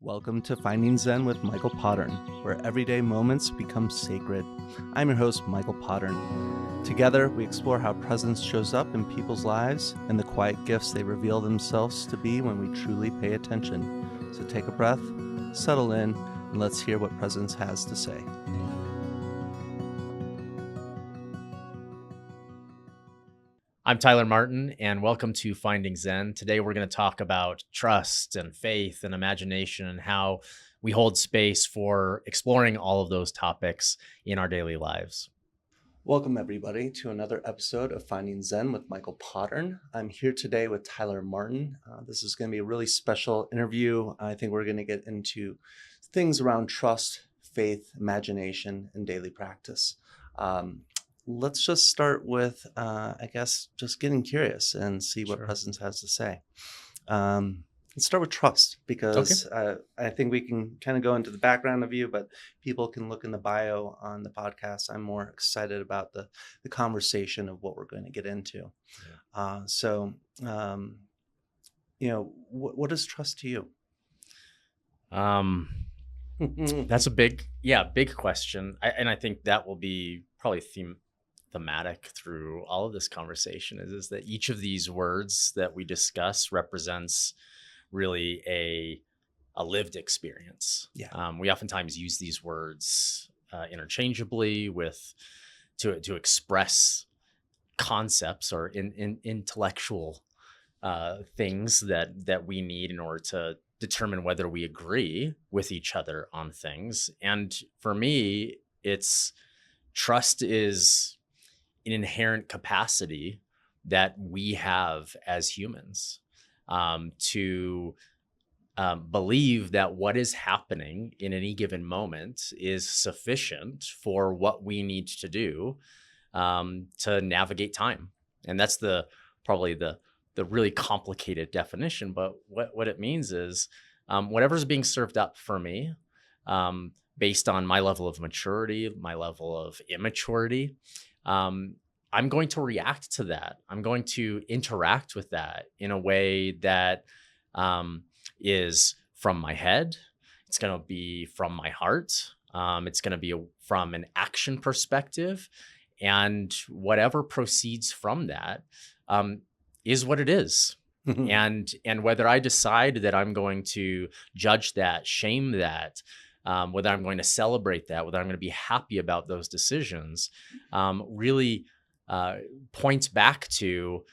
Welcome to Finding Zen with Michael Pottern, where everyday moments become sacred. I'm your host, Michael Pottern. Together, we explore how presence shows up in people's lives and the quiet gifts they reveal themselves to be when we truly pay attention. So take a breath, settle in, and let's hear what presence has to say. I'm Tyler Martin, and welcome to Finding Zen. Today, we're going to talk about trust and faith and imagination and how we hold space for exploring all of those topics in our daily lives. Welcome, everybody, to another episode of Finding Zen with Michael Pottern. I'm here today with Tyler Martin. This is going to be a really special interview. I think we're going to get into things around trust, faith, imagination, and daily practice. Let's just start with, just getting curious and see what presence has to say. Let's start with trust because I think we can kind of go into the background of you, but people can look in the bio on the podcast. I'm more excited about the conversation of what we're going to get into. What is trust to you? That's a big question. I think that will be probably thematic through all of this conversation is that each of these words that we discuss represents really a lived experience. We oftentimes use these words interchangeably to express concepts or in intellectual things that we need in order to determine whether we agree with each other on things. And for me, trust is an inherent capacity that we have as humans to believe that what is happening in any given moment is sufficient for what we need to do to navigate time. And that's probably the really complicated definition. But what it means is whatever's being served up for me based on my level of maturity, my level of immaturity, I'm going to react to that. I'm going to interact with that in a way that is from my head. It's going to be from my heart. It's going to be from an action perspective. And whatever proceeds from that is what it is. And whether I decide that I'm going to judge that, shame that, whether I'm going to celebrate that, whether I'm going to be happy about those decisions, really points back to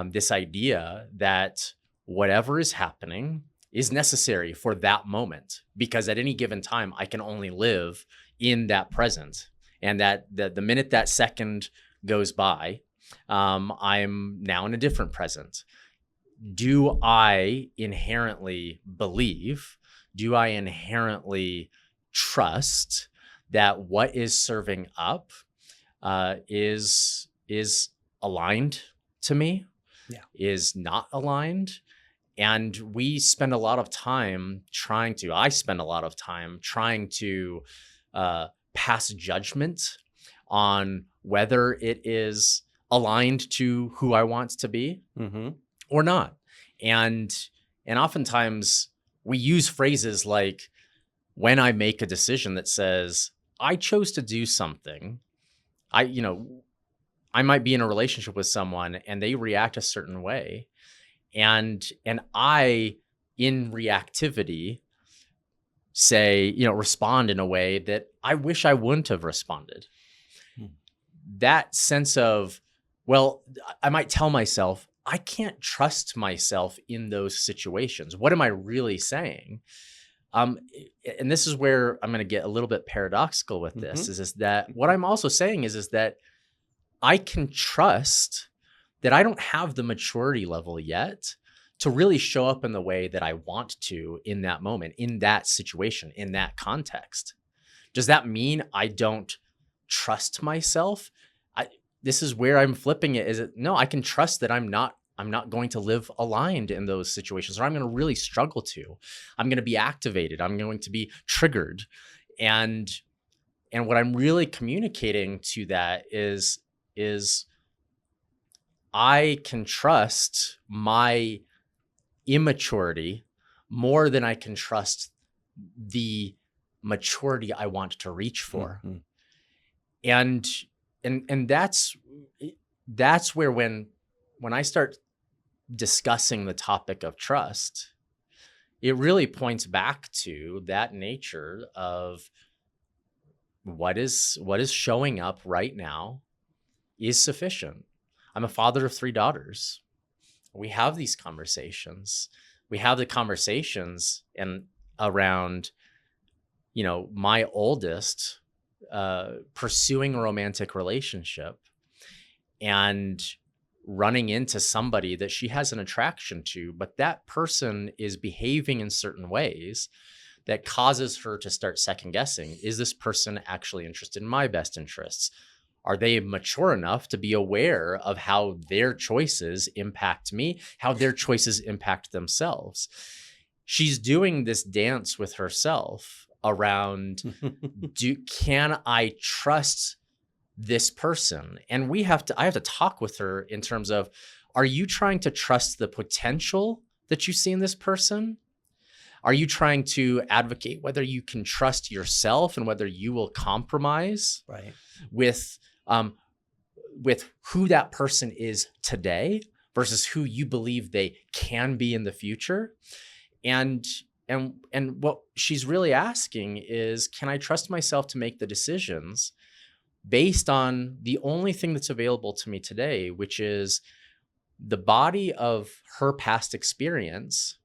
this idea that whatever is happening is necessary for that moment, because at any given time, I can only live in that present. And that the minute that second goes by, I'm now in a different present. Do I inherently believe? Do I inherently trust that what is serving up is aligned to me, is not aligned? And I spend a lot of time trying to pass judgment on whether it is aligned to who I want to be or not. And oftentimes we use phrases like, when I make a decision that says, I chose to do something, I might be in a relationship with someone and they react a certain way. And I, in reactivity, respond in a way that I wish I wouldn't have responded. That sense of, I might tell myself, I can't trust myself in those situations. What am I really saying? And this is where I'm going to get a little bit paradoxical with this, is that what I'm also saying is that I can trust that I don't have the maturity level yet to really show up in the way that I want to in that moment, in that situation, in that context. Does that mean I don't trust myself? This is where I'm flipping it. No, I can trust that I'm not going to live aligned in those situations, or I'm going to really struggle to. I'm going to be activated. I'm going to be triggered. And what I'm really communicating to that is I can trust my immaturity more than I can trust the maturity I want to reach for. Mhm. And that's where when I start discussing the topic of trust, it really points back to that nature of what is showing up right now is sufficient. I'm a father of 3 daughters. We have these conversations. We have the conversations and around, my oldest pursuing a romantic relationship and running into somebody that she has an attraction to, but that person is behaving in certain ways that causes her to start second guessing. Is this person actually interested in my best interests? Are they mature enough to be aware of how their choices impact me, how their choices impact themselves? She's doing this dance with herself around, can I trust this person? And I have to talk with her in terms of, are you trying to trust the potential that you see in this person? Are you trying to advocate whether you can trust yourself and whether you will compromise Right. with who that person is today versus who you believe they can be in the future? And what she's really asking is, can I trust myself to make the decisions based on the only thing that's available to me today, which is the body of her past experience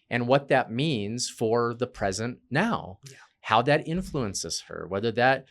and what that means for the present now, how that influences her, whether that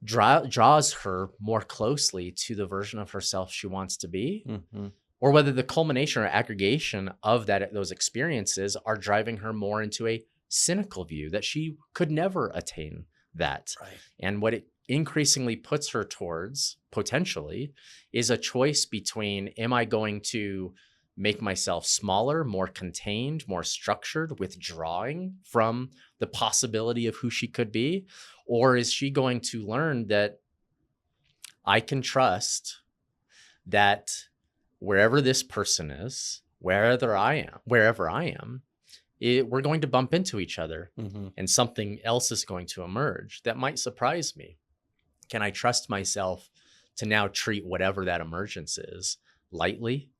draws her more closely to the version of herself she wants to be, Mhm. or whether the culmination or aggregation of those experiences are driving her more into a cynical view that she could never attain that. Right. And what it increasingly puts her towards, potentially, is a choice between, am I going to make myself smaller, more contained, more structured, withdrawing from the possibility of who she could be? Or is she going to learn that I can trust that wherever this person is, wherever I am, we're going to bump into each other, Mhm. and something else is going to emerge that might surprise me. Can I trust myself to now treat whatever that emergence is lightly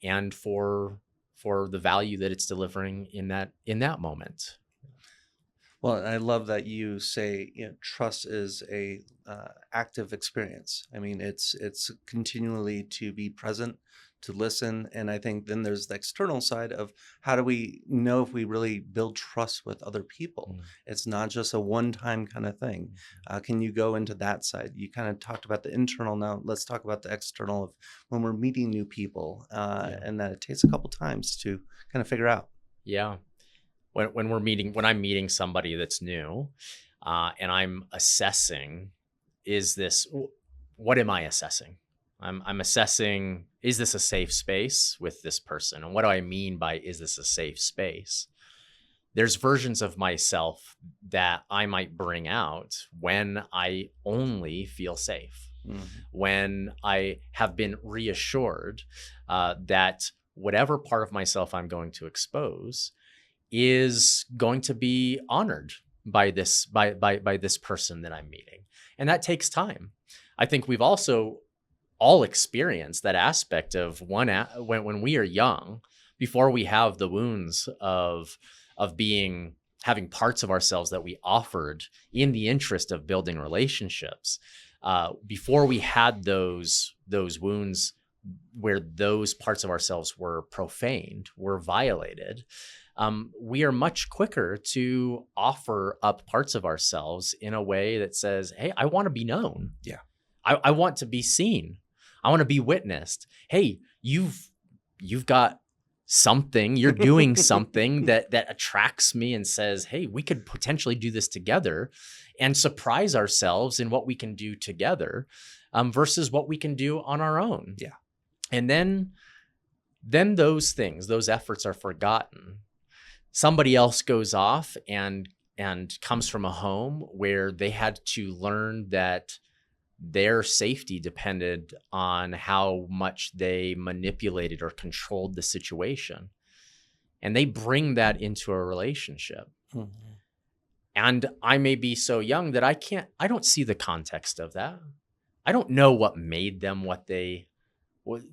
and for the value that it's delivering in that moment? Well, I love that you say, trust is a active experience. I mean, it's continually to be present, to listen, and I think then there's the external side of how do we know if we really build trust with other people? Mm. It's not just a one-time kind of thing. Can you go into that side? You kind of talked about the internal. Now let's talk about the external of when we're meeting new people, Yeah. and that it takes a couple times to kind of figure out. Yeah. When I'm meeting somebody that's new, and I'm assessing, what am I assessing? I'm assessing, is this a safe space with this person? And what do I mean by, is this a safe space? There's versions of myself that I might bring out when I only feel safe, Mhm. when I have been reassured that whatever part of myself I'm going to expose is going to be honored by this person that I'm meeting. And that takes time. I think we've also all experienced that aspect of when we are young, before we have the wounds of having parts of ourselves that we offered in the interest of building relationships. Before we had those wounds where those parts of ourselves were profaned, were violated, we are much quicker to offer up parts of ourselves in a way that says, hey, I want to be known. Yeah. I want to be seen. I want to be witnessed. Hey, you've got something, you're doing something that attracts me and says, hey, we could potentially do this together and surprise ourselves in what we can do together, versus what we can do on our own. Yeah. And then those efforts are forgotten. Somebody else goes off and comes from a home where they had to learn that their safety depended on how much they manipulated or controlled the situation. and they bring that into a relationship. Mhm. And I may be so young that I don't see the context of that. I don't know what made them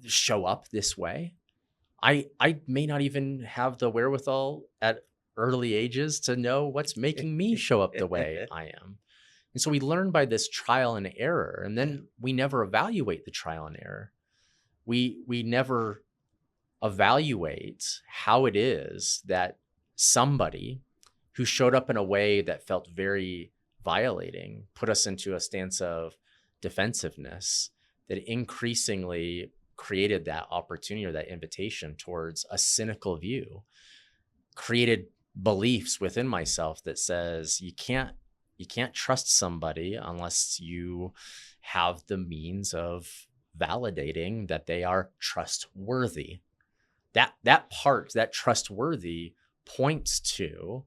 show up this way. I may not even have the wherewithal at early ages to know what's making me show up the way I am. And so we learn by this trial and error, and then we never evaluate the trial and error. We never evaluate how it is that somebody who showed up in a way that felt very violating put us into a stance of defensiveness that increasingly created that opportunity or that invitation towards a cynical view, created beliefs within myself that says you can't trust somebody unless you have the means of validating that they are trustworthy. That part, that trustworthy, points to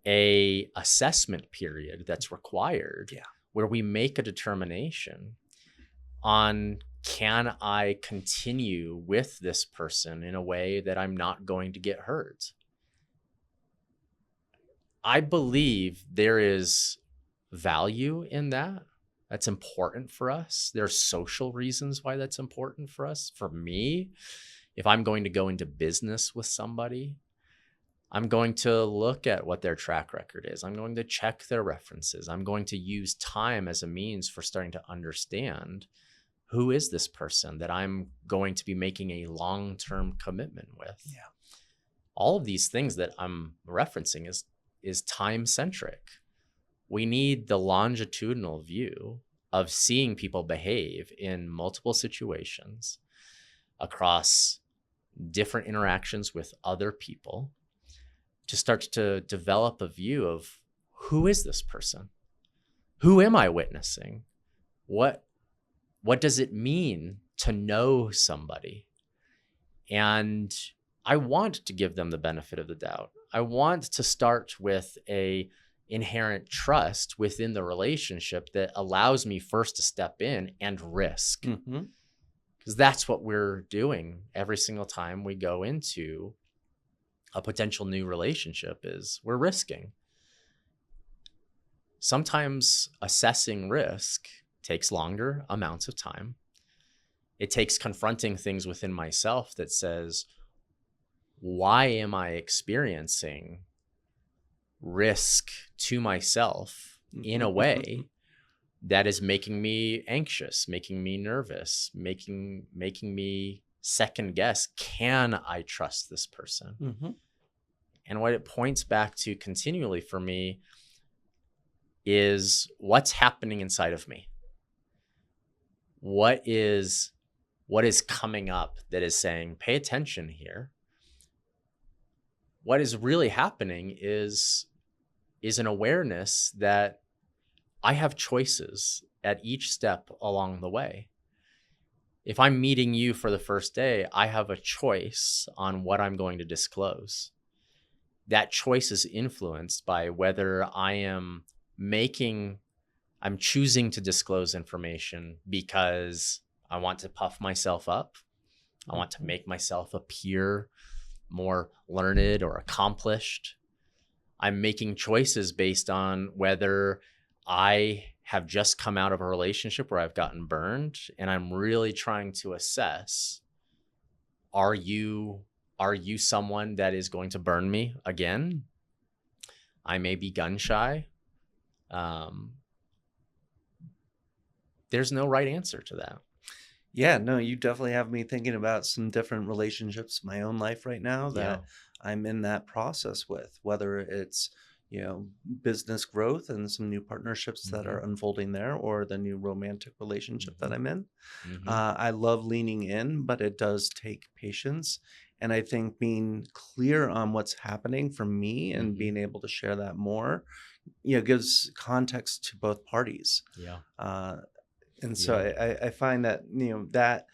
a assessment period that's required, Yeah. where we make a determination on, can I continue with this person in a way that I'm not going to get hurt? I believe there is value in that. That's important for us. There are social reasons why that's important for us. For me, if I'm going to go into business with somebody, I'm going to look at what their track record is. I'm going to check their references. I'm going to use time as a means for starting to understand, who is this person that I'm going to be making a long-term commitment with? Yeah. All of these things that I'm referencing is time-centric. We need the longitudinal view of seeing people behave in multiple situations across different interactions with other people to start to develop a view of, who is this person? Who am I witnessing? What does it mean to know somebody? And I want to give them the benefit of the doubt. I want to start with a inherent trust within the relationship that allows me first to step in and risk. Mm-hmm. Because that's what we're doing every single time we go into a potential new relationship, is we're risking. Sometimes assessing risk takes longer amounts of time. It takes confronting things within myself that says, why am I experiencing risk to myself in a way that is making me anxious, making me nervous, making me second guess, can I trust this person? Mm-hmm. And what it points back to continually for me is, what's happening inside of me? What is coming up that is saying, pay attention here? What is really happening is an awareness that I have choices at each step along the way. If I'm meeting you for the first day, I have a choice on what I'm going to disclose. That choice is influenced by whether I'm choosing to disclose information because I want to puff myself up. I want to make myself appear more learned or accomplished. I'm making choices based on whether I have just come out of a relationship where I've gotten burned, and I'm really trying to assess, are you someone that is going to burn me again? I may be gun shy. There's no right answer to that. Yeah, no, you definitely have me thinking about some different relationships in my own life right now that I'm in that process with, whether it's, business growth and some new partnerships that are unfolding there, or the new romantic relationship that I'm in. I love leaning in, but it does take patience. And I think being clear on what's happening for me and being able to share that more, gives context to both parties. Yeah. And so I find that, that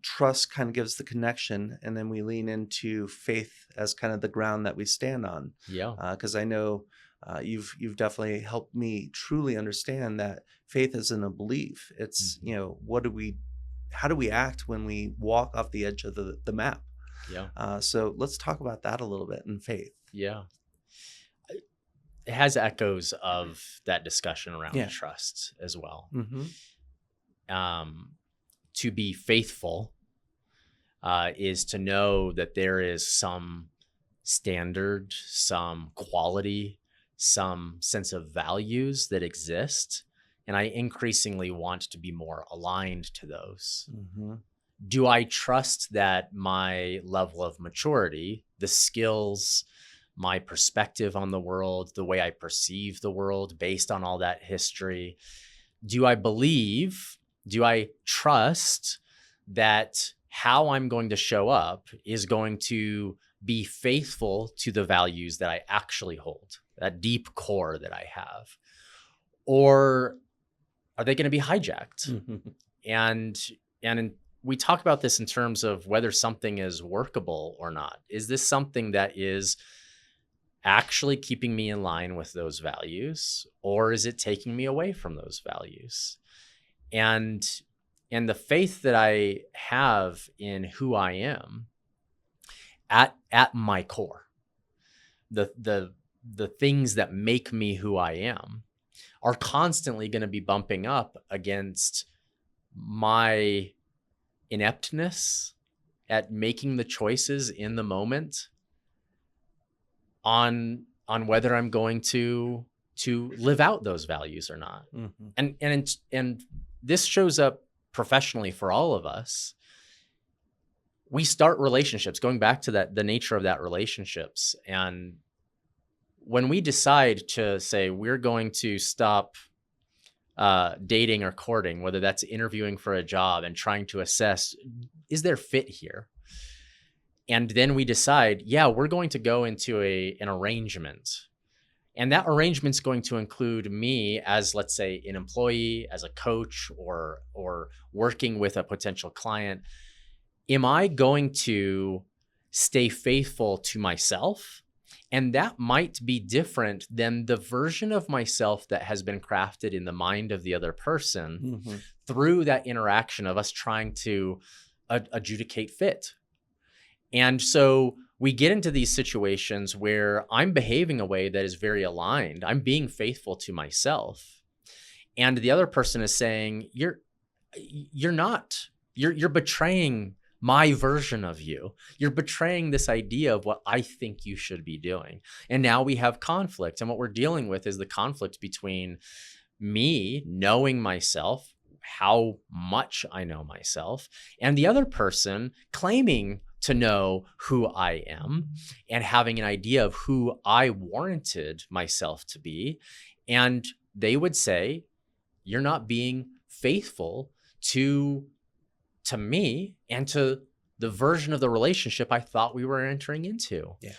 trust kind of gives the connection, and then we lean into faith as kind of the ground that we stand on. Yeah. Because I know you've definitely helped me truly understand that faith isn't a belief. It's, how do we act when we walk off the edge of the map? Yeah. So let's talk about that a little bit in faith. Yeah. It has echoes of that discussion around Yeah. trust as well. Mm-hmm. To be faithful is to know that there is some standard, some quality, some sense of values that exist. And I increasingly want to be more aligned to those. Mm-hmm. Do I trust that my level of maturity, the skills, my perspective on the world, the way I perceive the world based on all that history, do I trust that how I'm going to show up is going to be faithful to the values that I actually hold, that deep core that I have? Or are they going to be hijacked? Mm-hmm. And we talk about this in terms of whether something is workable or not. Is this something that is actually keeping me in line with those values, or is it taking me away from those values? And the faith that I have in who I am at my core, the things that make me who I am, are constantly going to be bumping up against my ineptness at making the choices in the moment on whether I'm going to live out those values or not. Mm-hmm. And this shows up professionally for all of us. We start relationships, going back to the nature of that relationships. And when we decide to say we're going to stop dating or courting, whether that's interviewing for a job and trying to assess, is there fit here? And then we decide, yeah, we're going to go into an arrangement. And that arrangement's going to include me as, let's say, an employee, as a coach, or working with a potential client. Am I going to stay faithful to myself? And that might be different than the version of myself that has been crafted in the mind of the other person Mm-hmm. through that interaction of us trying to adjudicate fit. And so we get into these situations where I'm behaving a way that is very aligned. I'm being faithful to myself. And the other person is saying, you're not, you're betraying my version of you. You're betraying this idea of what I think you should be doing. And now we have conflict. And what we're dealing with is the conflict between me knowing myself, how much I know myself, and the other person claiming to know who I am and having an idea of who I warranted myself to be. And they would say, you're not being faithful to me and to the version of the relationship I thought we were entering into. Yeah.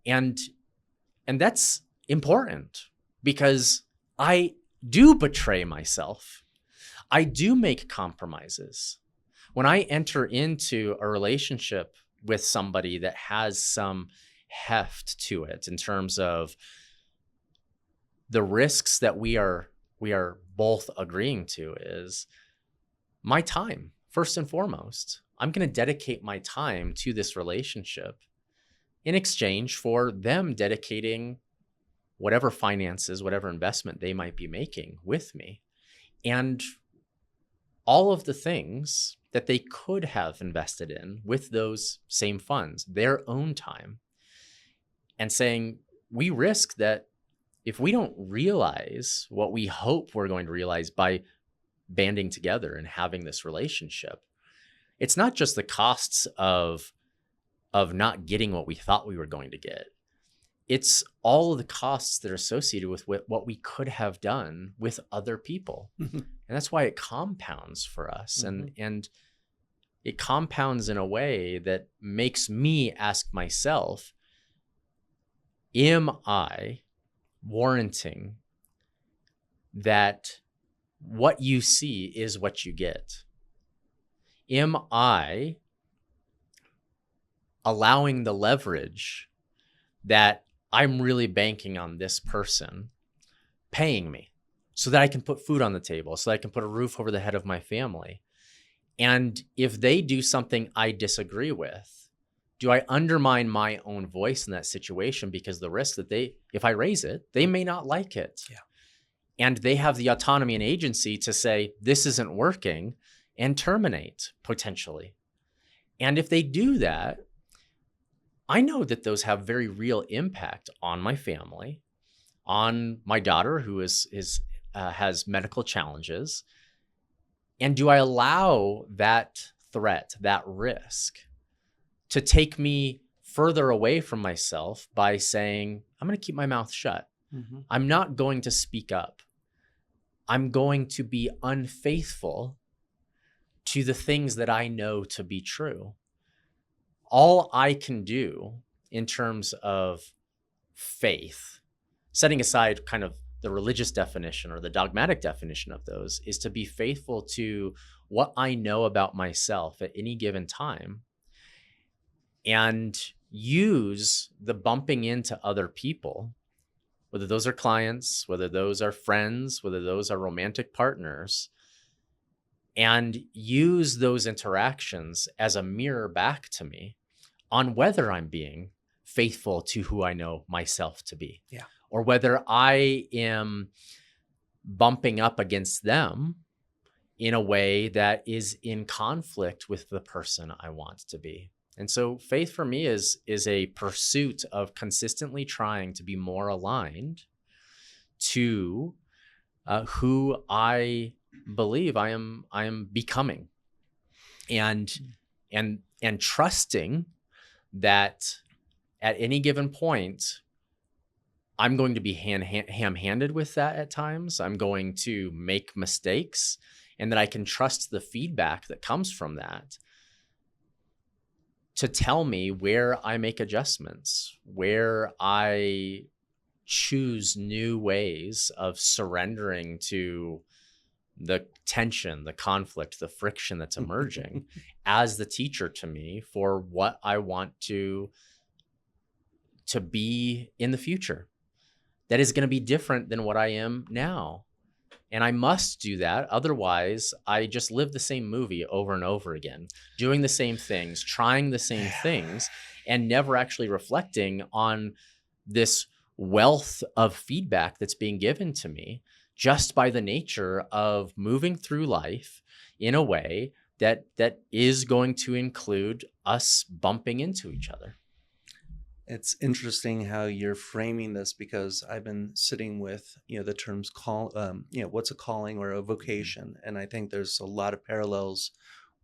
And that's important, because I do betray myself. I do make compromises. When I enter into a relationship with somebody that has some heft to it in terms of the risks that we are both agreeing to, is my time. First and foremost, I'm going to dedicate my time to this relationship in exchange for them dedicating whatever finances, whatever investment they might be making with me. And all of the things that they could have invested in with those same funds, their own time, and saying, we risk that if we don't realize what we hope we're going to realize by banding together and having this relationship, it's not just the costs of not getting what we thought we were going to get. It's all of the costs that are associated with what we could have done with other people. Mm-hmm. And that's why it compounds for us. Mm-hmm. And it compounds in a way that makes me ask myself, am I warranting that what you see is what you get? Am I allowing the leverage that I'm really banking on this person paying me so that I can put food on the table, so that I can put a roof over the head of my family? And if they do something I disagree with, do I undermine my own voice in that situation because the risk that if I raise it, they may not like it. Yeah. And they have the autonomy and agency to say, this isn't working, and terminate potentially. And if they do that, I know that those have very real impact on my family, on my daughter who has medical challenges. And do I allow that threat, that risk, to take me further away from myself by saying, I'm going to keep my mouth shut. Mm-hmm. I'm not going to speak up. I'm going to be unfaithful to the things that I know to be true. All I can do in terms of faith, setting aside kind of the religious definition or the dogmatic definition of those, is to be faithful to what I know about myself at any given time and use the bumping into other people, whether those are clients, whether those are friends, whether those are romantic partners, and use those interactions as a mirror back to me on whether I'm being faithful to who I know myself to be. Yeah. Or whether I am bumping up against them in a way that is in conflict with the person I want to be. And so faith for me is a pursuit of consistently trying to be more aligned to who I believe I am becoming, and trusting that at any given point, I'm going to be ham-handed with that at times. I'm going to make mistakes, and that I can trust the feedback that comes from that to tell me where I make adjustments, where I choose new ways of surrendering to the tension, the conflict, the friction that's emerging as the teacher to me for what I want to be in the future. That is going to be different than what I am now. And I must do that. Otherwise, I just live the same movie over and over again, doing the same things, trying the same things, and never actually reflecting on this wealth of feedback that's being given to me just by the nature of moving through life in a way that is going to include us bumping into each other. It's interesting how you're framing this, because I've been sitting with, the terms what's a calling or a vocation. And I think there's a lot of parallels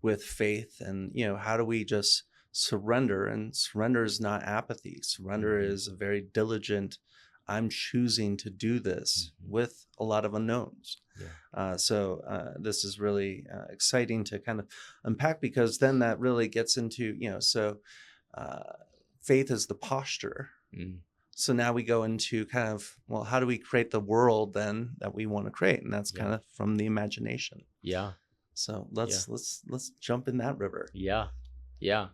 with faith and, how do we just surrender? And surrender is not apathy. Surrender is a very diligent, I'm choosing to do this with a lot of unknowns. Yeah. So this is really exciting to kind of unpack, because then that really gets into, faith is the posture. So now we go into kind of, well, how do we create the world then that we want to create? And that's kind of from the imagination. Yeah. So let's jump in that river. Yeah. Yeah.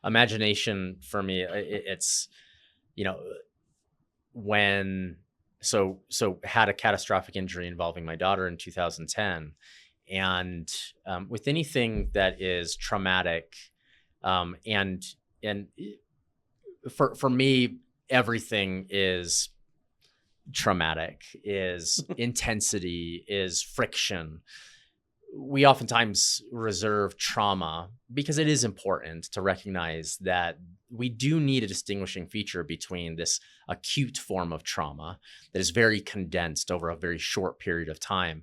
Imagination for me, it's, so had a catastrophic injury involving my daughter in 2010. And with anything that is traumatic, and for me, everything is traumatic, is intensity, is friction. We oftentimes reserve trauma because it is important to recognize that we do need a distinguishing feature between this acute form of trauma that is very condensed over a very short period of time,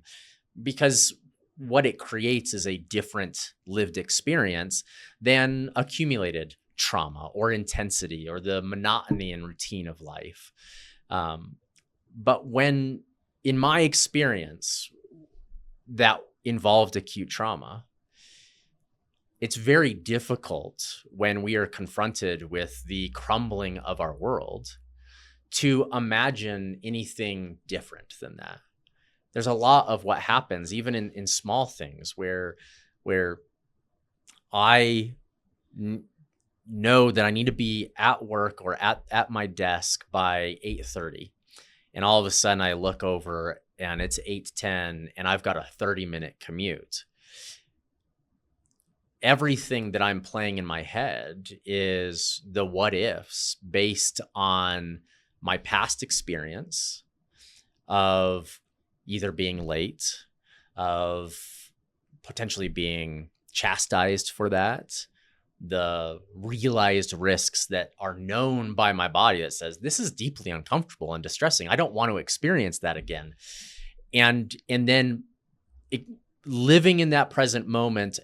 because what it creates is a different lived experience than accumulated trauma or intensity or the monotony and routine of life. But when, in my experience, that involved acute trauma, it's very difficult when we are confronted with the crumbling of our world to imagine anything different than that. There's a lot of what happens even in small things where I know that I need to be at work or at my desk by 8:30. And all of a sudden I look over and it's 8:10 and I've got a 30-minute commute. everything that I'm playing in my head is the what ifs based on my past experience of either being late, of potentially being chastised for that, the realized risks that are known by my body that says this is deeply uncomfortable and distressing. I don't want to experience that again. And then it, living in that present moment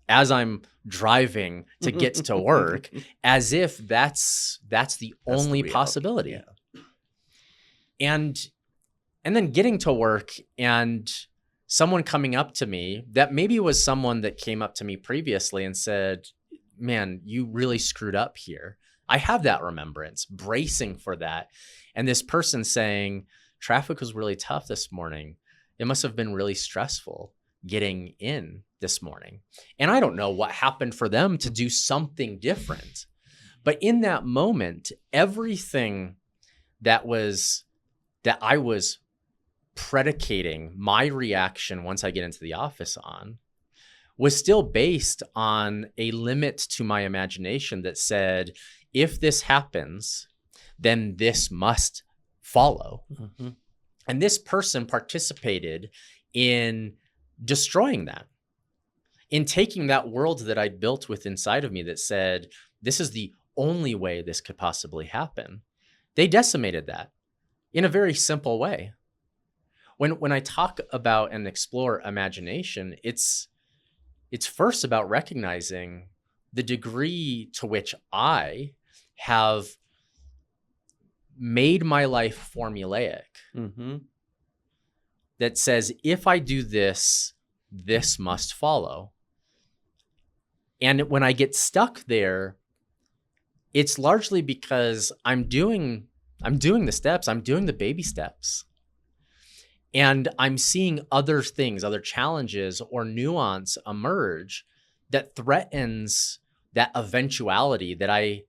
as I'm driving to get to work, as if that's the That's the only reality. possibility. Yeah. And then getting to work and someone coming up to me that maybe was someone that came up to me previously and said, man, you really screwed up here. I have that remembrance, bracing for that. And this person saying, traffic was really tough this morning. It must have been really stressful getting in this morning. And I don't know what happened for them to do something different. But in that moment, everything that I was predicating my reaction once I get into the office on was still based on a limit to my imagination that said, if this happens, then this must follow. Mm-hmm. And this person participated in destroying that, in taking that world that I'd built with inside of me that said, this is the only way this could possibly happen. They decimated that in a very simple way. When I talk about and explore imagination, it's first about recognizing the degree to which I have made my life formulaic. Mm-hmm. That says, if I do this, this must follow. And when I get stuck there, it's largely because I'm doing the steps, I'm doing the baby steps. And I'm seeing other things, other challenges or nuance emerge that threatens that eventuality that I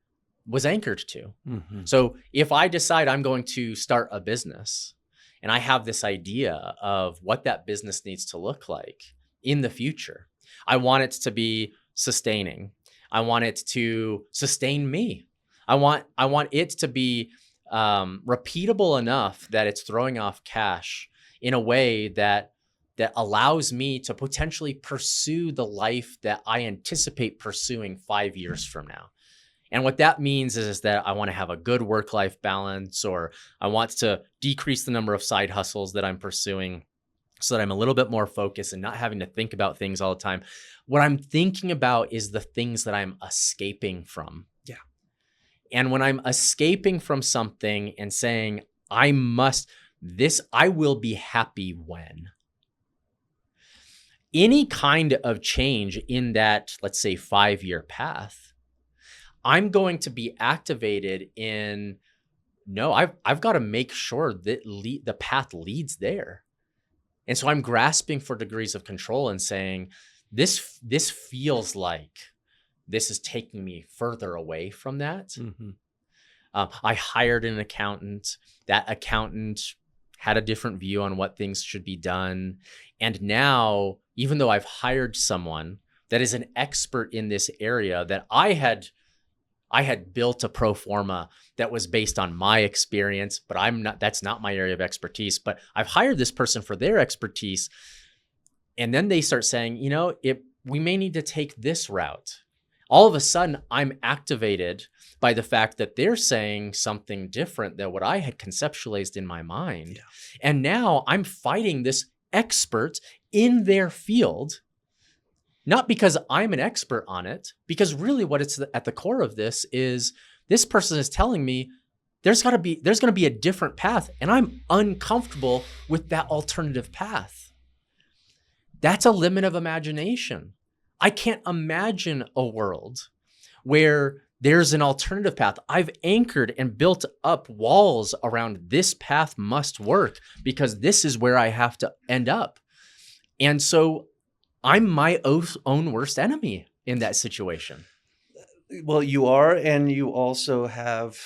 was anchored to. Mm-hmm. So if I decide I'm going to start a business and I have this idea of what that business needs to look like in the future, I want it to be sustaining. I want it to sustain me. I want it to be repeatable enough that it's throwing off cash in a way that allows me to potentially pursue the life that I anticipate pursuing 5 years from now. And what that means is that I want to have a good work-life balance, or I want to decrease the number of side hustles that I'm pursuing so that I'm a little bit more focused and not having to think about things all the time. What I'm thinking about is the things that I'm escaping from. Yeah. And when I'm escaping from something and saying, I will be happy when. Any kind of change in that, let's say, 5-year path, I'm going to be activated in, no, I've got to make sure that the path leads there. And so I'm grasping for degrees of control and saying, this feels like this is taking me further away from that. Mm-hmm. I hired an accountant. That accountant had a different view on what things should be done. And now, even though I've hired someone that is an expert in this area, that I had built a pro forma that was based on my experience, but that's not my area of expertise. But I've hired this person for their expertise. And then they start saying, we may need to take this route. All of a sudden, I'm activated by the fact that they're saying something different than what I had conceptualized in my mind. Yeah. And now I'm fighting this expert in their field, not because I'm an expert on it, because really what it's at the core of this is this person is telling me there's going to be a different path, and I'm uncomfortable with that alternative path. That's a limit of imagination. I can't imagine a world where there's an alternative path. I've anchored and built up walls around this path must work because this is where I have to end up. And so I'm my own worst enemy in that situation. Well, you are, and you also have,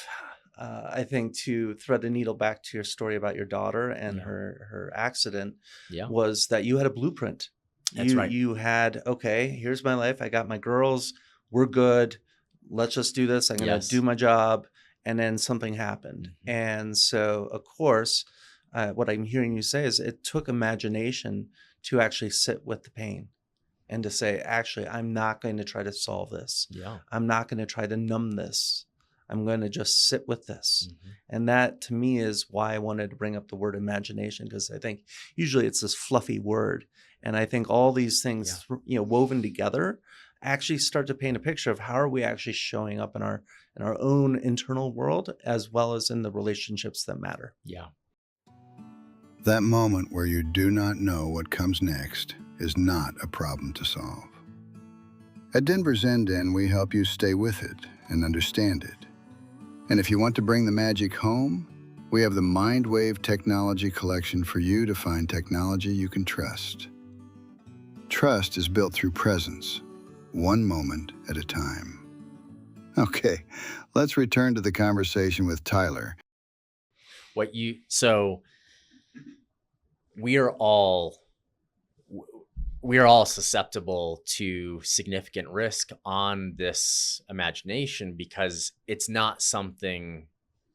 I think, to thread the needle back to your story about your daughter and her accident, was that you had a blueprint. That's right. You had, okay, here's my life. I got my girls. We're good. Let's just do this. I'm going to do Yes. my job. And then something happened. Mhm. And so, of course, what I'm hearing you say is it took imagination to actually sit with the pain and to say, actually, I'm not going to try to solve this. Yeah. I'm not going to try to numb this. I'm going to just sit with this. Mhm. And that to me is why I wanted to bring up the word imagination, because I think usually it's this fluffy word. And I think all these Yeah. things, woven together actually start to paint a picture of how are we actually showing up in our own internal world, as well as in the relationships that matter. Yeah. That moment where you do not know what comes next is not a problem to solve. At Denver Zen Den, we help you stay with it and understand it. And if you want to bring the magic home, we have the MindWave Technology Collection for you to find technology you can trust. Trust is built through presence, one moment at a time. Okay, let's return to the conversation with Tyler. So we are all susceptible to significant risk on this imagination, because it's not something,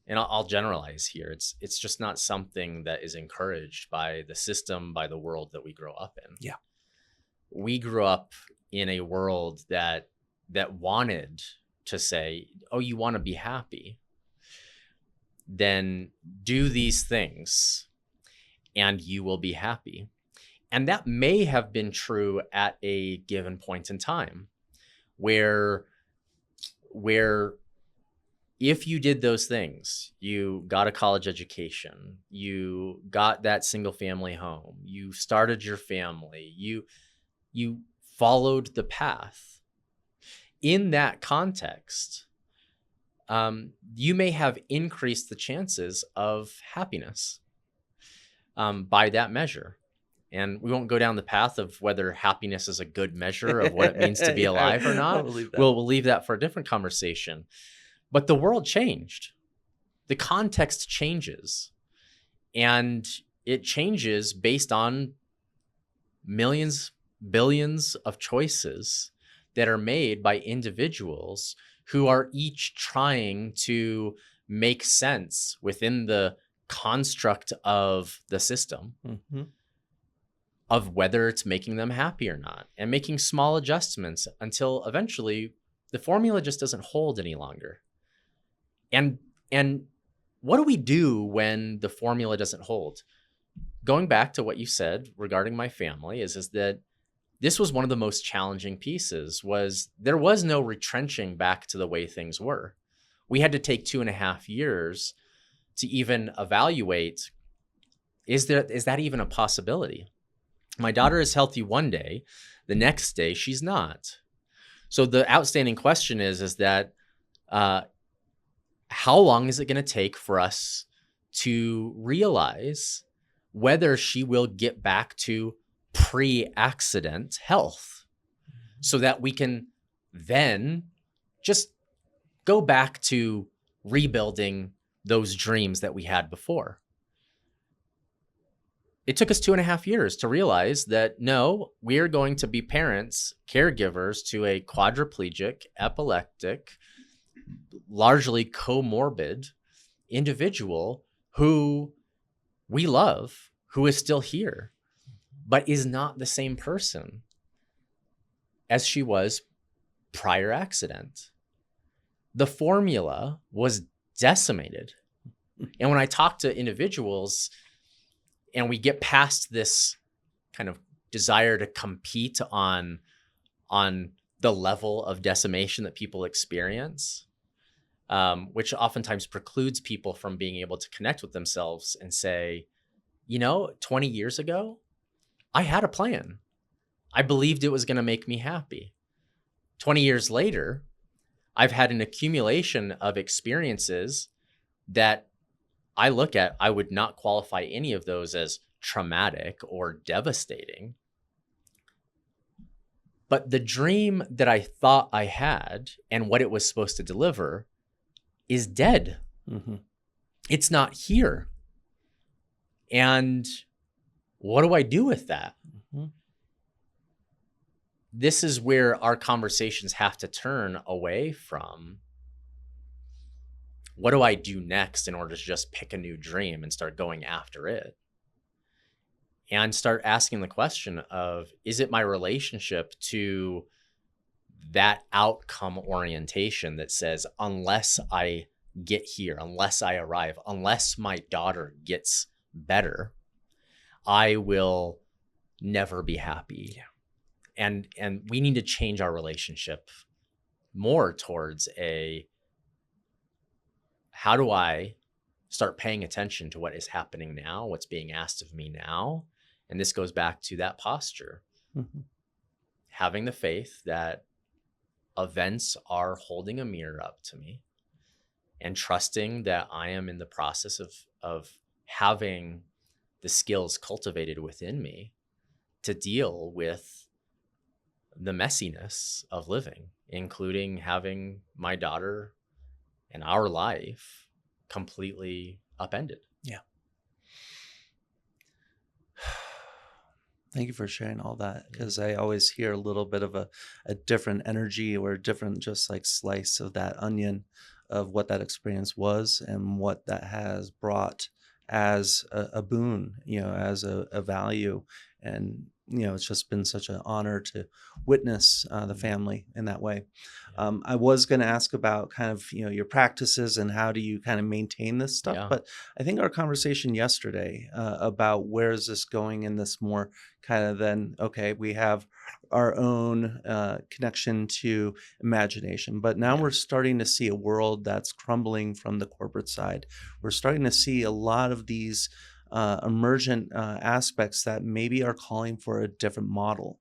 and I'll generalize here. It's just not something that is encouraged by the system, by the world that we grow up in. Yeah. We grew up in a world that wanted to say, oh, you want to be happy, then do these things and you will be happy. And that may have been true at a given point in time, where if you did those things, you got a college education, you got that single family home, you started your family, you followed the path. In that context, you may have increased the chances of happiness by that measure. And we won't go down the path of whether happiness is a good measure of what it means to be alive or not. We'll leave that for a different conversation. But the world changed. The context changes. And it changes based on millions, billions of choices that are made by individuals who are each trying to make sense within the construct of the system. Mm-hmm. Of whether it's making them happy or not, and making small adjustments until eventually the formula just doesn't hold any longer. And what do we do when the formula doesn't hold? Going back to what you said regarding my family is that this was one of the most challenging pieces. Was there was no retrenching back to the way things were. We had to take 2.5 years to even evaluate, is that even a possibility? My daughter is healthy one day, the next day she's not. So the outstanding question is that how long is it going to take for us to realize whether she will get back to pre-accident health, so that we can then just go back to rebuilding those dreams that we had before? It took us 2.5 years to realize that, no, we are going to be parents, caregivers to a quadriplegic, epileptic, largely comorbid individual who we love, who is still here, but is not the same person as she was prior accident. The formula was decimated. And when I talk to individuals, and we get past this kind of desire to compete on the level of decimation that people experience, which oftentimes precludes people from being able to connect with themselves and say, 20 years ago, I had a plan. I believed it was going to make me happy. 20 years later, I've had an accumulation of experiences that I look at, I would not qualify any of those as traumatic or devastating. But the dream that I thought I had and what it was supposed to deliver is dead. Mm-hmm. It's not here. And what do I do with that? Mm-hmm. this is where our conversations have to turn away from what do I do next in order to just pick a new dream and start going after it, and start asking the question of, is it my relationship to that outcome orientation that says, unless I get here, unless I arrive, unless my daughter gets better, I will never be happy. Yeah. And we need to change our relationship more towards how do I start paying attention to what is happening now, what's being asked of me now? And this goes back to that posture, having the faith that events are holding a mirror up to me, and trusting that I am in the process of having the skills cultivated within me to deal with the messiness of living, including having my daughter and our life completely upended. Yeah. Thank you for sharing all that, because I always hear a little bit of a different energy or a different just like slice of that onion of what that experience was and what that has brought as a boon, as a value. And, it's just been such an honor to witness the family in that way. I was going to ask about kind of, your practices and how do you kind of maintain this stuff. Yeah. But I think our conversation yesterday about where is this going in this more kind of then, okay, we have our own connection to imagination. But now we're starting to see a world that's crumbling from the corporate side. We're starting to see a lot of these emergent aspects that maybe are calling for a different model.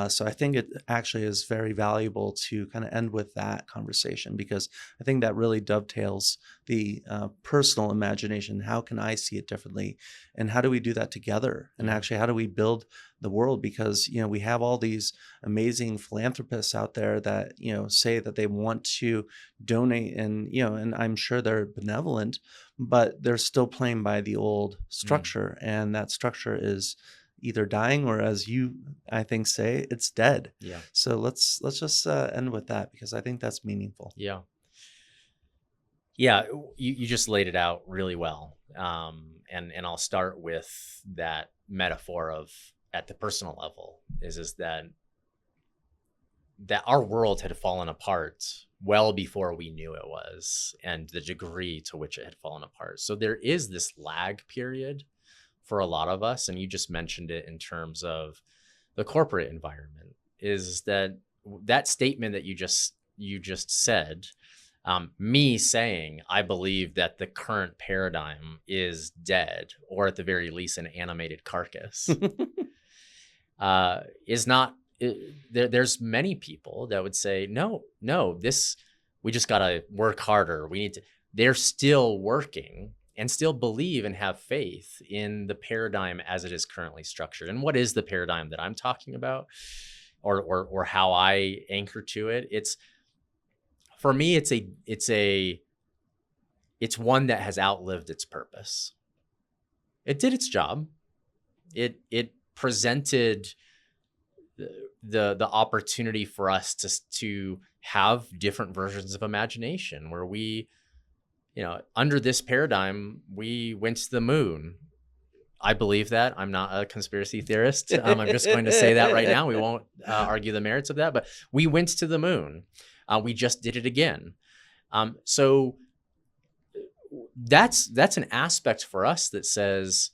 So I think it actually is very valuable to kind of end with that conversation, because I think that really dovetails the personal imagination. How can I see it differently? And how do we do that together? And actually, how do we build the world? Because, we have all these amazing philanthropists out there that, say that they want to donate, and, and I'm sure they're benevolent, but they're still playing by the old structure. And that structure is either dying, or as you, I think, say, it's dead. Yeah. So let's just end with that, because I think that's meaningful. Yeah. Yeah. You just laid it out really well. And I'll start with that metaphor of, at the personal level, is that our world had fallen apart well before we knew it was, and the degree to which it had fallen apart. So there is this lag period for a lot of us. And you just mentioned it in terms of the corporate environment, is that statement that you just said, me saying, I believe that the current paradigm is dead, or at the very least, an animated carcass, is not, there's many people that would say, no, we just got to work harder. They're still working and still believe and have faith in the paradigm as it is currently structured. And what is the paradigm that I'm talking about, or how I anchor to it? For me, it's one that has outlived its purpose. It did its job. It presented the opportunity for us to have different versions of imagination, where we, under this paradigm, we went to the moon. I believe that. I'm not a conspiracy theorist. I'm just going to say that right now. We won't argue the merits of that, but we went to the moon. We just did it again. So that's an aspect for us that says,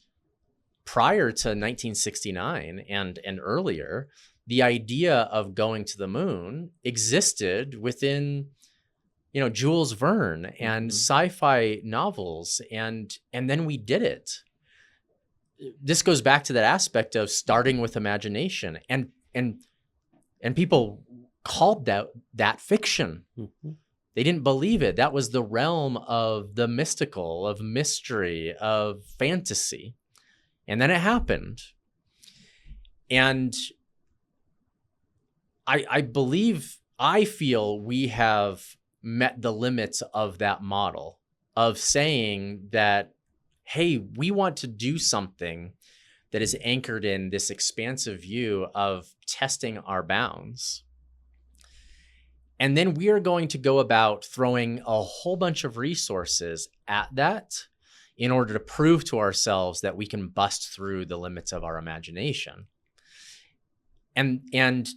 prior to 1969 and earlier, the idea of going to the moon existed within, Jules Verne and sci-fi novels, and then we did it. This goes back to that aspect of starting with imagination, and people called that fiction. They didn't believe it. That was the realm of the mystical, of mystery, of fantasy. And then it happened. And I feel we have met the limits of that model of saying that, hey, we want to do something that is anchored in this expansive view of testing our bounds. And then we are going to go about throwing a whole bunch of resources at that in order to prove to ourselves that we can bust through the limits of our imagination. And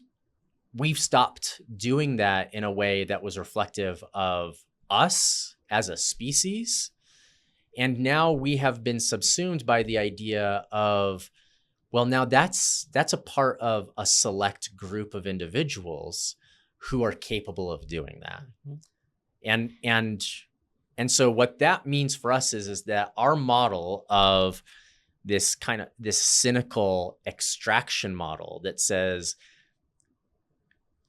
we've stopped doing that in a way that was reflective of us as a species. And now we have been subsumed by the idea of, well, now that's a part of a select group of individuals who are capable of doing that. And so what that means for us is that our model of this cynical extraction model that says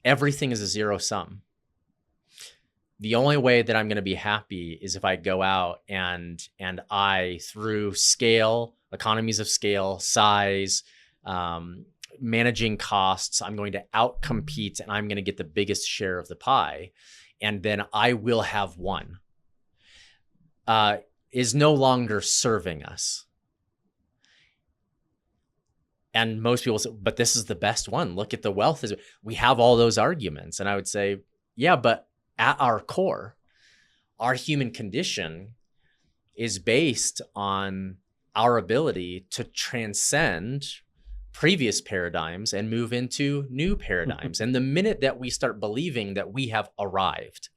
everything is a zero sum. The only way that I'm going to be happy is if I go out and I, through scale, economies of scale, size, managing costs, I'm going to outcompete and I'm going to get the biggest share of the pie. And then I will have won, is no longer serving us. And most people say, but this is the best one. Look at the wealth. We have all those arguments. And I would say, yeah, but at our core, our human condition is based on our ability to transcend previous paradigms and move into new paradigms. And the minute that we start believing that we have arrived,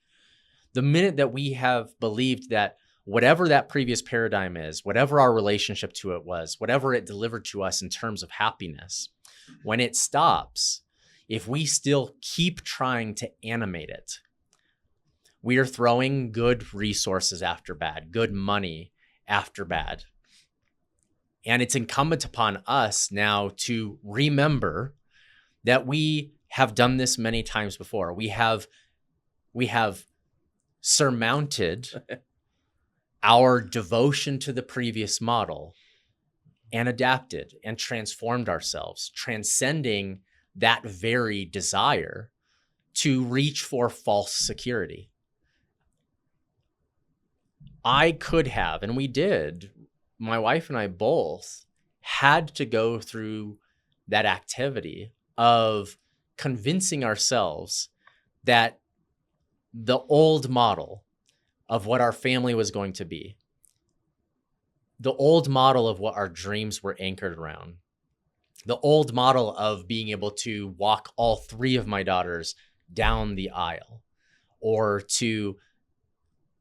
the minute that we have believed that whatever that previous paradigm is, whatever our relationship to it was, whatever it delivered to us in terms of happiness, when it stops, if we still keep trying to animate it, we are throwing good resources after bad, good money after bad. And it's incumbent upon us now to remember that we have done this many times before. We have surmounted our devotion to the previous model and adapted and transformed ourselves, transcending that very desire to reach for false security. I could have, and we did, my wife and I both had to go through that activity of convincing ourselves that the old model of what our family was going to be, the old model of what our dreams were anchored around, the old model of being able to walk all three of my daughters down the aisle, or to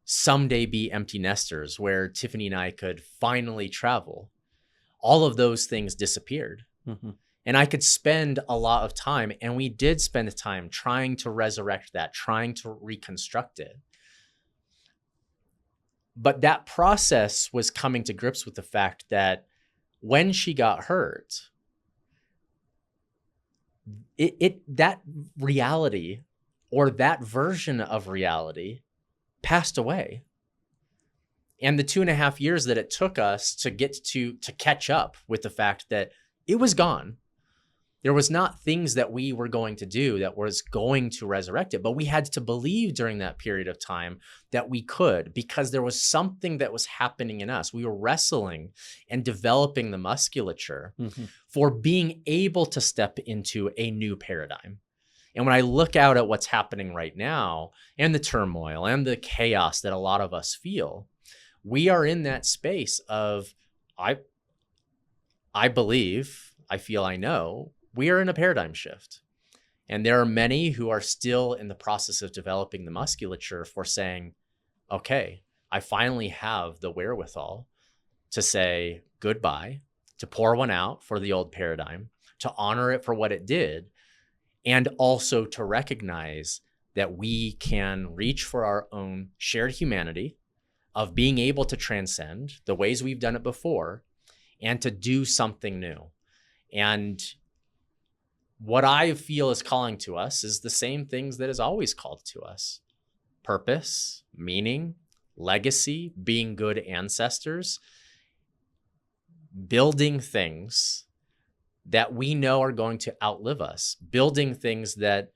someday be empty nesters where Tiffany and I could finally travel. All of those things disappeared. Mm-hmm. And I could spend a lot of time, and we did spend time trying to resurrect that, trying to reconstruct it. But that process was coming to grips with the fact that when she got hurt, that reality, or that version of reality, passed away. And the 2.5 years that it took us to get to catch up with the fact that it was gone. There was not things that we were going to do that was going to resurrect it, but we had to believe during that period of time that we could, because there was something that was happening in us. We were wrestling and developing the musculature for being able to step into a new paradigm. And when I look out at what's happening right now, and the turmoil and the chaos that a lot of us feel, we are in that space of, I believe, I feel, I know, we are in a paradigm shift. And there are many who are still in the process of developing the musculature for saying, okay, I finally have the wherewithal to say goodbye, to pour one out for the old paradigm, to honor it for what it did, and also to recognize that we can reach for our own shared humanity of being able to transcend the ways we've done it before and to do something new. And what I feel is calling to us is the same things that is always called to us: purpose, meaning, legacy, being good ancestors, building things that we know are going to outlive us, building things that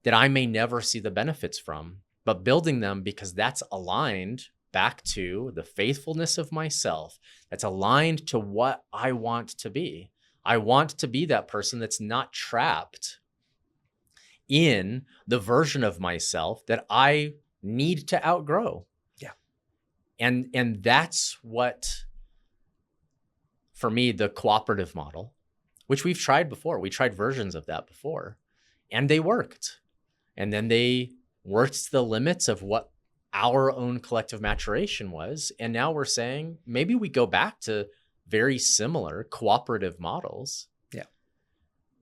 I may never see the benefits from, but building them because that's aligned back to the faithfulness of myself that's aligned to what I want to be. I want to be that person that's not trapped in the version of myself that I need to outgrow. Yeah. And that's what, for me, the cooperative model, which we've tried before. We tried versions of that before, and they worked. And then they worked to the limits of what our own collective maturation was. And now we're saying maybe we go back to very similar cooperative models. Yeah.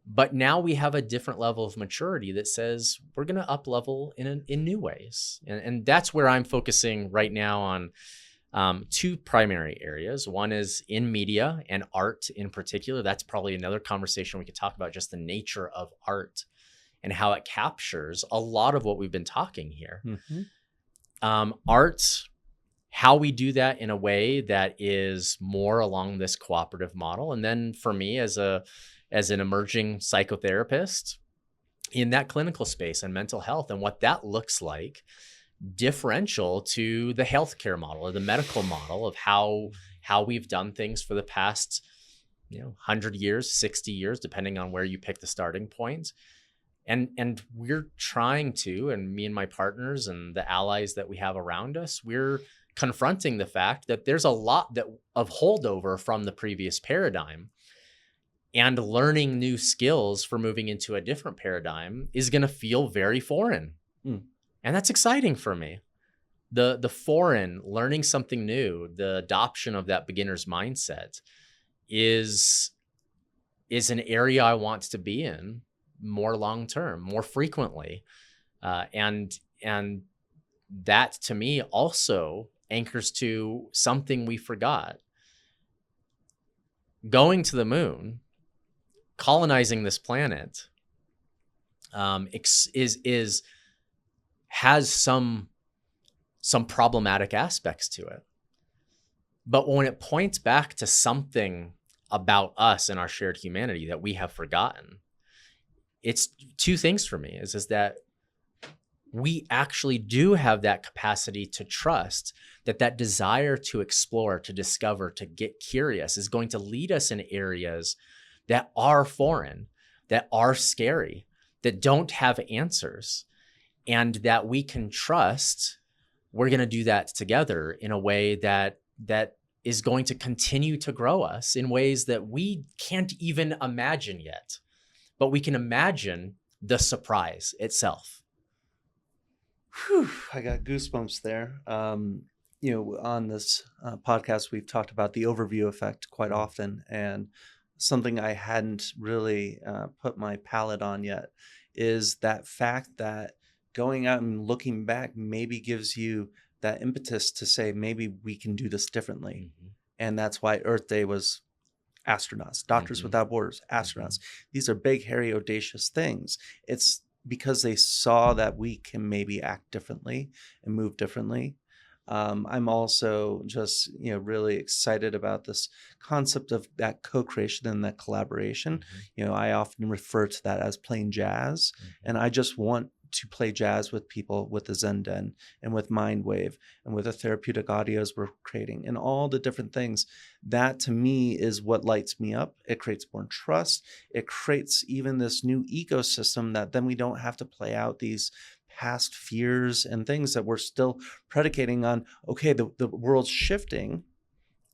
But now we have a different level of maturity that says we're going to up level in new ways. And that's where I'm focusing right now on two primary areas. One is in media and art in particular. That's probably another conversation we could talk about, just the nature of art and how it captures a lot of what we've been talking here. Mm-hmm. Art, how we do that in a way that is more along this cooperative model. And then for me as an emerging psychotherapist in that clinical space and mental health, and what that looks like differential to the healthcare model or the medical model of how we've done things for the past 100 years, 60 years, depending on where you pick the starting point. And we're trying to, and me and my partners and the allies that we have around us, we're confronting the fact that there's a lot of holdover from the previous paradigm, and learning new skills for moving into a different paradigm is going to feel very foreign. And that's exciting for me. The foreign, learning something new, the adoption of that beginner's mindset is an area I want to be in more long-term, more frequently. And that to me also anchors to something we forgot. Going to the moon, colonizing this planet, has some problematic aspects to it. But when it points back to something about us and our shared humanity that we have forgotten, it's two things for me is that we actually do have that capacity to trust that desire to explore, to discover, to get curious is going to lead us in areas that are foreign, that are scary, that don't have answers, and that we can trust we're going to do that together in a way that is going to continue to grow us in ways that we can't even imagine yet. But we can imagine the surprise itself. Whew, I got goosebumps there. On this podcast, we've talked about the overview effect quite often, and something I hadn't really put my palate on yet is that fact that going out and looking back maybe gives you that impetus to say, maybe we can do this differently. Mm-hmm. And that's why Earth Day was astronauts, Doctors Without Borders, astronauts. These are big, hairy, audacious things. It's because they saw that we can maybe act differently and move differently. I'm also just, really excited about this concept of that co-creation and that collaboration. I often refer to that as playing jazz, and I just want to play jazz with people with the Zen Den and with Mindwave and with the therapeutic audios we're creating and all the different things. That to me is what lights me up. It creates more trust. It creates even this new ecosystem that then we don't have to play out these past fears and things that we're still predicating on. Okay, the world's shifting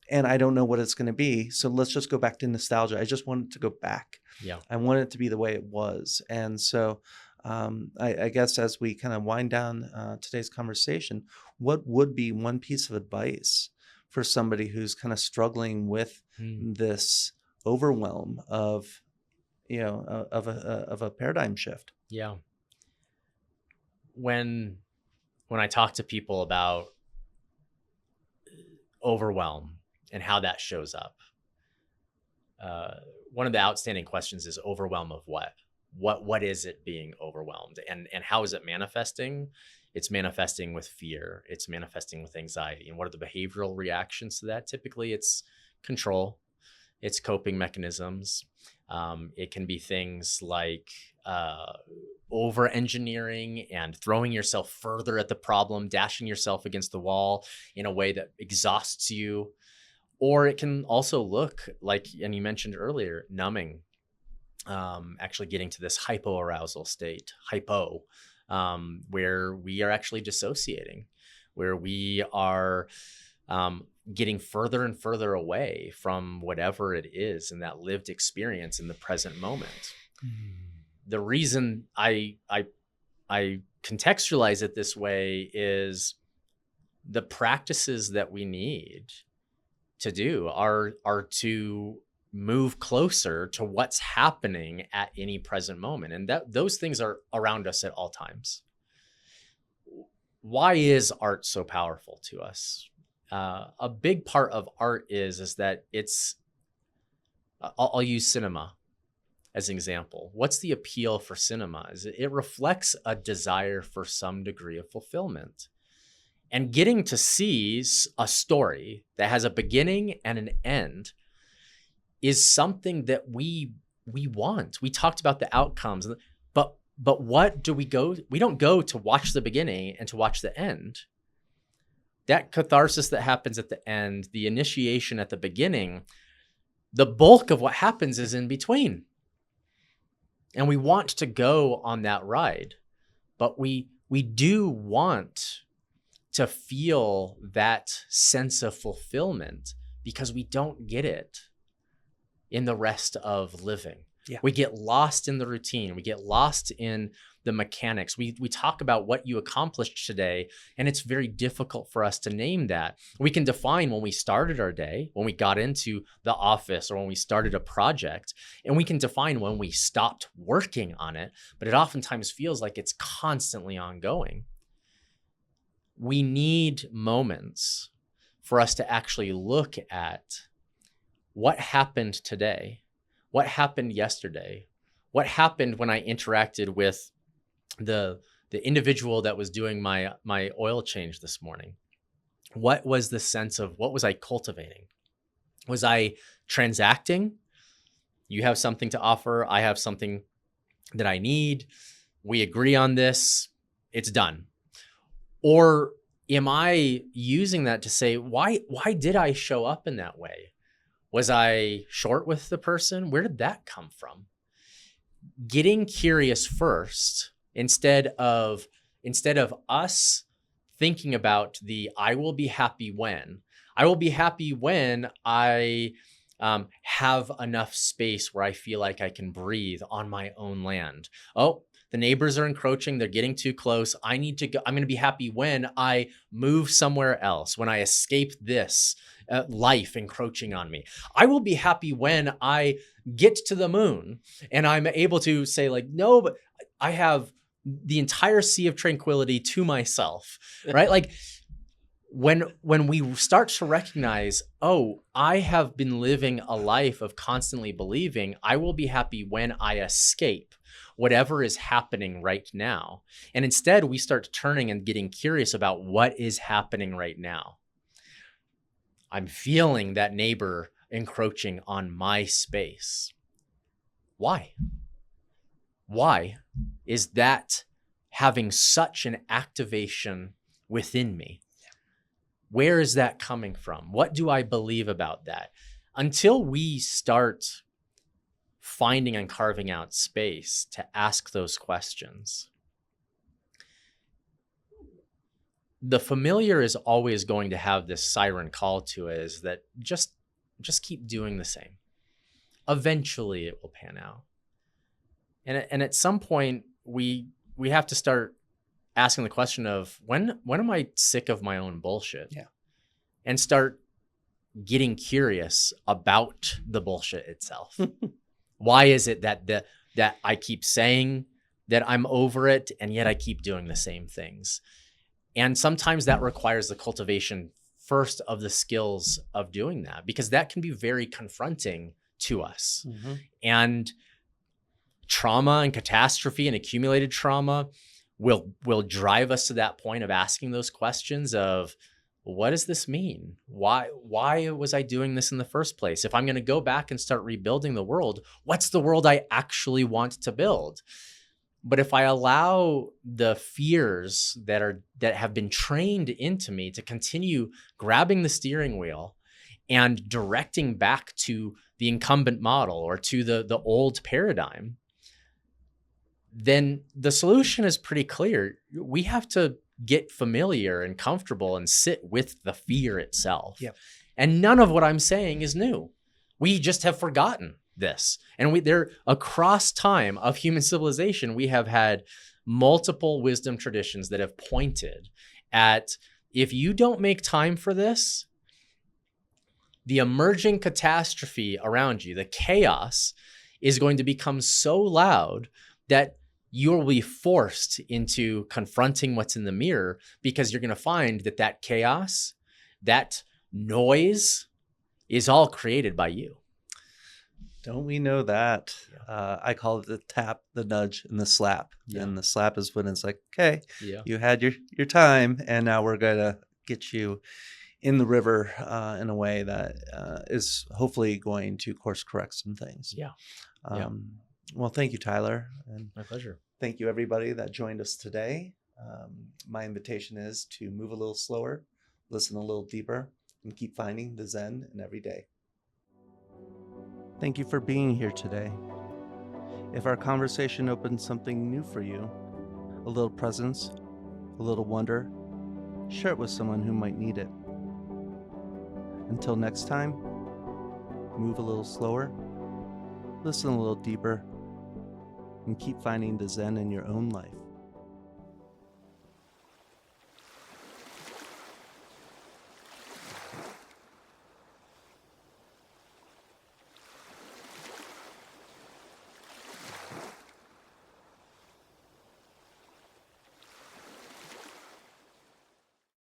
and I don't know what it's going to be. So let's just go back to nostalgia. I just want it to go back. Yeah. I want it to be the way it was. And so I guess as we kind of wind down today's conversation, what would be one piece of advice for somebody who's kind of struggling with this overwhelm of, of a paradigm shift? Yeah. When I talk to people about overwhelm and how that shows up, one of the outstanding questions is overwhelm of what? What is it being overwhelmed, and how is it manifesting? It's manifesting with fear. It's manifesting with anxiety. And what are the behavioral reactions to that? Typically it's control, it's coping mechanisms. It can be things like over engineering and throwing yourself further at the problem, dashing yourself against the wall in a way that exhausts you. Or it can also look like, and you mentioned earlier, numbing, actually getting to this hypoarousal state, where we are actually dissociating, where we are getting further and further away from whatever it is in that lived experience in the present moment. The reason I contextualize it this way is the practices that we need to do are to move closer to what's happening at any present moment, and that those things are around us at all times. Why is art so powerful to us? A big part of art is that it's, I'll use cinema as an example. What's the appeal for cinema? Is it reflects a desire for some degree of fulfillment. And getting to see a story that has a beginning and an end is something that we want. We talked about the outcomes, but what do we go? We don't go to watch the beginning and to watch the end. That catharsis that happens at the end, the initiation at the beginning, the bulk of what happens is in between. And we want to go on that ride, but we do want to feel that sense of fulfillment because we don't get it in the rest of living. Yeah. We get lost in the routine. We get lost in the mechanics. We talk about what you accomplished today, and it's very difficult for us to name that. We can define when we started our day, when we got into the office, or when we started a project, and we can define when we stopped working on it, but it oftentimes feels like it's constantly ongoing. We need moments for us to actually look at what happened today, what happened yesterday, what happened when I interacted with the individual that was doing my oil change this morning. What was the sense of, what was I cultivating? Was I transacting? You have something to offer, I have something that I need. We agree on this, it's done. Or am I using that to say, why did I show up in that way? Was I short with the person? Where did that come from? Getting curious first, instead of us thinking about I will be happy when I have enough space where I feel like I can breathe on my own land. Oh, the neighbors are encroaching. They're getting too close. I need to go. I'm going to be happy when I move somewhere else, when I escape this life encroaching on me. I will be happy when I get to the moon and I'm able to say, like, no, but I have the entire sea of tranquility to myself, right? Like when we start to recognize, oh, I have been living a life of constantly believing I will be happy when I escape whatever is happening right now. And instead we start turning and getting curious about what is happening right now. I'm feeling that neighbor encroaching on my space. Why? Why is that having such an activation within me? Where is that coming from? What do I believe about that? Until we start finding and carving out space to ask those questions, the familiar is always going to have this siren call to it, is that just keep doing the same. Eventually it will pan out. And at some point we have to start asking the question of when am I sick of my own bullshit? Yeah. And start getting curious about the bullshit itself. Why is it that I keep saying that I'm over it, and yet I keep doing the same things? And sometimes that requires the cultivation first of the skills of doing that, because that can be very confronting to us. Mm-hmm. And trauma and catastrophe and accumulated trauma will drive us to that point of asking those questions of, what does this mean? Why was I doing this in the first place? If I'm going to go back and start rebuilding the world, what's the world I actually want to build? But if I allow the fears that have been trained into me to continue grabbing the steering wheel and directing back to the incumbent model or to the old paradigm, then the solution is pretty clear. We have to get familiar and comfortable and sit with the fear itself. Yep. And none of what I'm saying is new. We just have forgotten this. And there across time of human civilization, we have had multiple wisdom traditions that have pointed at, if you don't make time for this, the emerging catastrophe around you, the chaos, is going to become so loud that you'll be forced into confronting what's in the mirror, because you're going to find that chaos, that noise is all created by you. Don't we know that? I call it the tap, the nudge, and the slap. Yeah. And the slap is when it's like, okay, Yeah. you had your time, and now we're going to get you in the river in a way that is hopefully going to course correct some things. Yeah. Well, thank you, Tyler. And My pleasure. thank you, everybody that joined us today. My invitation is to move a little slower, listen a little deeper, and keep finding the Zen in every day. Thank you for being here today. If our conversation opened something new for you, a little presence, a little wonder, share it with someone who might need it. Until next time, move a little slower, listen a little deeper, and keep finding the Zen in your own life.